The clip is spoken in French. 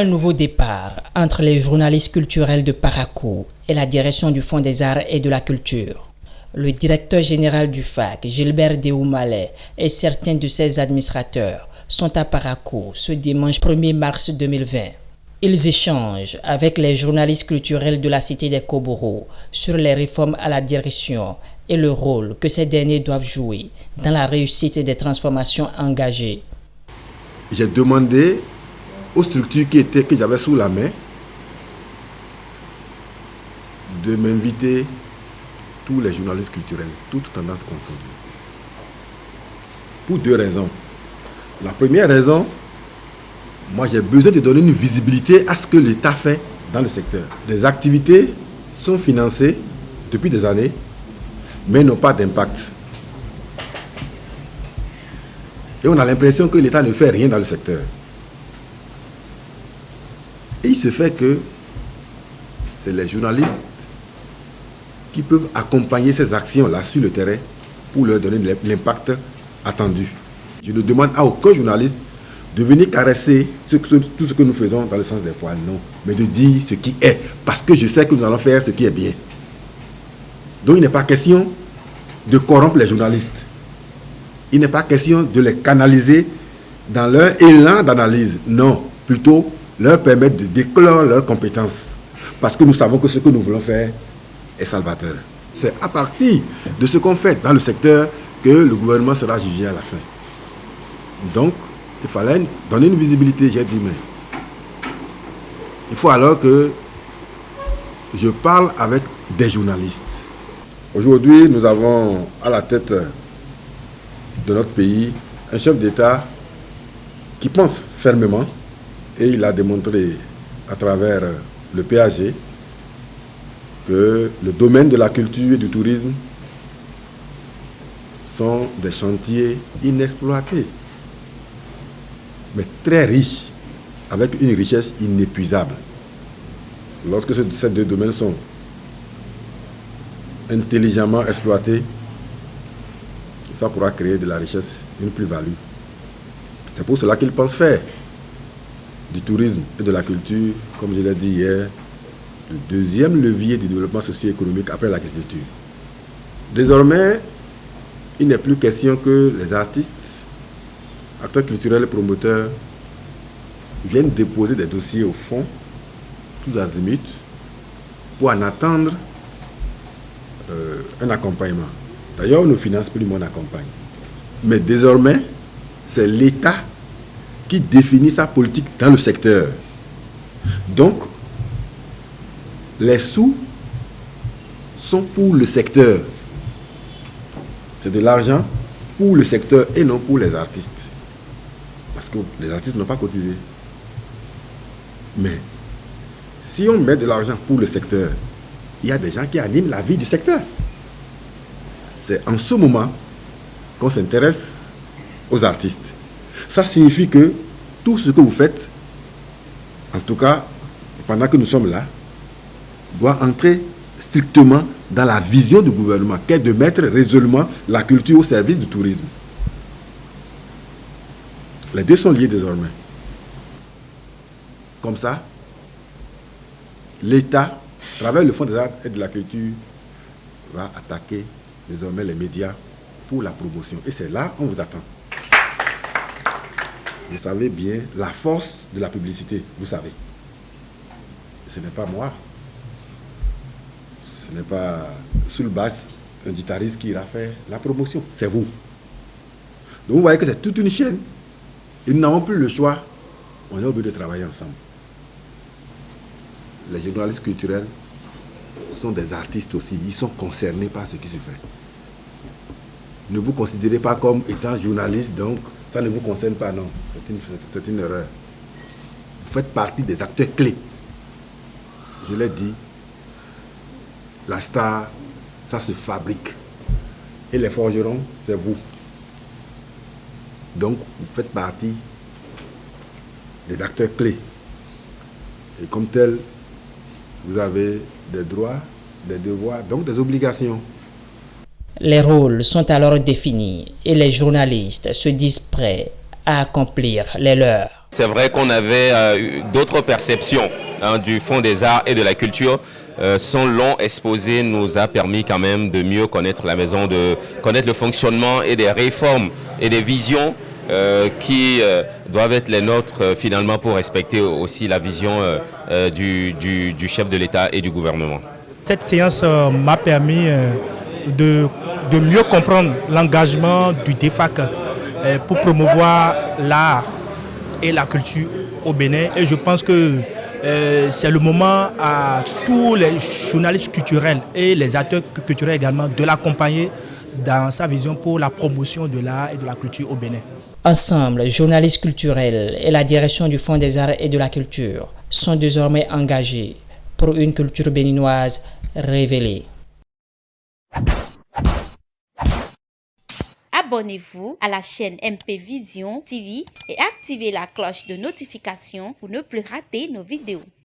Un nouveau départ entre les journalistes culturels de Parakou et la direction du Fonds des Arts et de la Culture. Le directeur général du FAC, Gilbert Déoumalé, et certains de ses administrateurs sont à Parakou ce dimanche 1er mars 2020. Ils échangent avec les journalistes culturels de la cité des Koboro sur les réformes à la direction et le rôle que ces derniers doivent jouer dans la réussite des transformations engagées. J'ai demandé aux structures que j'avais sous la main de m'inviter tous les journalistes culturels, toutes tendances confondues. Pour deux raisons. La première raison, moi j'ai besoin de donner une visibilité à ce que l'État fait dans le secteur. Des activités sont financées depuis des années, mais n'ont pas d'impact. Et on a l'impression que l'État ne fait rien dans le secteur. Et il se fait que c'est les journalistes qui peuvent accompagner ces actions-là sur le terrain pour leur donner l'impact attendu. Je ne demande à aucun journaliste de venir caresser tout ce que nous faisons dans le sens des poils, non, mais de dire ce qui est, parce que je sais que nous allons faire ce qui est bien. Donc il n'est pas question de corrompre les journalistes. Il n'est pas question de les canaliser dans leur élan d'analyse, non, plutôt leur permettre de déclore leurs compétences. Parce que nous savons que ce que nous voulons faire est salvateur. C'est à partir de ce qu'on fait dans le secteur que le gouvernement sera jugé à la fin. Donc, il fallait donner une visibilité. J'ai dit, mais il faut alors que je parle avec des journalistes. Aujourd'hui, nous avons à la tête de notre pays un chef d'État qui pense fermement, et il a démontré à travers le PAG que le domaine de la culture et du tourisme sont des chantiers inexploités, mais très riches, avec une richesse inépuisable. Lorsque ces deux domaines sont intelligemment exploités, ça pourra créer de la richesse, une plus-value. C'est pour cela qu'ils pensent faire du tourisme et de la culture, comme je l'ai dit hier, le deuxième levier du développement socio-économique après l'agriculture. Désormais, il n'est plus question que les artistes, acteurs culturels et promoteurs viennent déposer des dossiers au fond, tous azimuts, pour en attendre un accompagnement. D'ailleurs, on ne finance plus, mais on accompagne. Mais désormais, c'est l'État qui définit sa politique dans le secteur. Donc, les sous sont pour le secteur. C'est de l'argent pour le secteur et non pour les artistes. Parce que les artistes n'ont pas cotisé. Mais si on met de l'argent pour le secteur, il y a des gens qui animent la vie du secteur. C'est en ce moment qu'on s'intéresse aux artistes. Ça signifie que tout ce que vous faites, en tout cas pendant que nous sommes là, doit entrer strictement dans la vision du gouvernement, qui est de mettre résolument la culture au service du tourisme. Les deux sont liés désormais. Comme ça, l'État, à travers le Fonds des Arts et de la Culture, va attaquer désormais les médias pour la promotion. Et c'est là qu'on vous attend. Vous savez bien la force de la publicité, vous savez. Ce n'est pas moi. Ce n'est pas Sulbas, un guitariste qui ira faire la promotion. C'est vous. Donc vous voyez que c'est toute une chaîne. Et nous n'avons plus le choix. On est obligé de travailler ensemble. Les journalistes culturels sont des artistes aussi. Ils sont concernés par ce qui se fait. Ne vous considérez pas comme étant journaliste, donc ça ne vous concerne pas, non. C'est une erreur. Vous faites partie des acteurs clés. Je l'ai dit, la star, ça se fabrique. Et les forgerons, c'est vous. Donc, vous faites partie des acteurs clés. Et comme tel, vous avez des droits, des devoirs, donc des obligations. Les rôles sont alors définis et les journalistes se disent prêts à accomplir les leurs. C'est vrai qu'on avait d'autres perceptions du Fonds des arts et de la culture. Son long exposé nous a permis quand même de mieux connaître la maison, de connaître le fonctionnement et des réformes et des visions qui doivent être les nôtres finalement pour respecter aussi la vision du chef de l'État et du gouvernement. Cette séance m'a permis de mieux comprendre l'engagement du DEFAC pour promouvoir l'art et la culture au Bénin. Et je pense que c'est le moment à tous les journalistes culturels et les acteurs culturels également de l'accompagner dans sa vision pour la promotion de l'art et de la culture au Bénin. Ensemble, journalistes culturels et la direction du Fonds des arts et de la culture sont désormais engagés pour une culture béninoise révélée. Abonnez-vous à la chaîne MP Vision TV et activez la cloche de notification pour ne plus rater nos vidéos.